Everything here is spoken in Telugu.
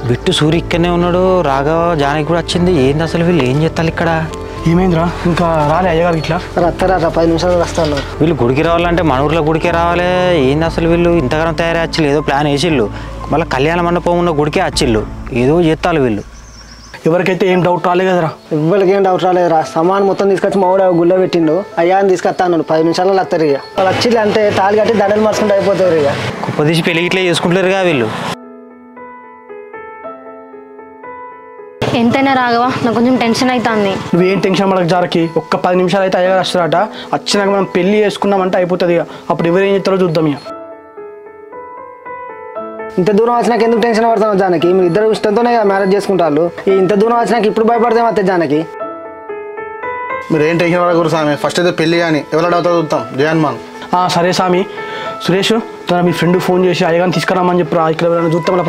బిట్టు సూర్య ఇక్కడనే ఉన్నాడు, రాఘవ జానకి కూడా వచ్చింది. ఏంది అసలు వీళ్ళు ఏం చేస్తారు ఇక్కడ? ఏమైందిరా ఇంకా రాలే అయ్యగారు ఇట్లా? వస్తారా 10 నిమిషాలు వస్తాను. వీళ్ళు గుడికి రావాలంటే మన ఊర్లో గుడికే రావాలి. ఏంది అసలు వీళ్ళు ఇంతగానం తయారై వచ్చిళ్ళు? ఏదో ప్లాన్ వేసిళ్ళు, మళ్ళీ కళ్యాణ మండపం ఉన్న గుడికే వచ్చిళ్ళు. ఏదో చేస్తారు వీళ్ళు. ఎవరికైతే ఏం డౌట్ రాలే కదరా? ఎవ్వరికి ఏం డౌట్ రాలేదురా. సామాన్ మొత్తం తీసుకొచ్చి మా ఊళ్ళో గుళ్ళో పెట్టిండు. అయ్యా అని తీసుకొస్తాను 10 నిమిషాలలో వస్తారు. ఇక వాళ్ళు వచ్చిళ్ళు అంటే తాళి కట్టి దండలు మార్చుకుంటూ అయిపోతారు. ఇక కుప్పదీసి పెళ్లి ఇట్లా చేసుకుంటారుగా వీళ్ళు. ఎంతైనా రాఘవ నాకు కొంచెం టెన్షన్ అవుతుంది. నువ్వేం టెన్షన్ పడక జారకి. ఒక్క 10 నిమిషాలు అయితే అయ్యగారు వస్తారట. వచ్చినాక మనం పెళ్లి చేసుకున్నామంటే అయిపోతుంది. ఇక అప్పుడు ఎవరు ఏం చేస్తారో చూద్దాం. ఇక ఇంత దూరం వచ్చినాక ఎందుకు టెన్షన్ పడతాను జానకి? మీరు ఇద్దరు ఇష్టంతోనే మ్యారేజ్ చేసుకుంటారు. ఇంత దూరం వచ్చినాక ఇప్పుడు భయపడతాం అంతే జానకి. మీరు ఏం టెన్షన్ పడకూడదు స్వామి. ఫస్ట్ అయితే పెళ్లి కానీ ఎవరు అవుతారో చూద్దాం. జయన్మాన్ సరే స్వామి. సురేష్ తన మీ ఫ్రెండ్ ఫోన్ చేసి అయ్యగారిని తీసుకురామని చెప్పి ఇక్కడ చూస్తాం.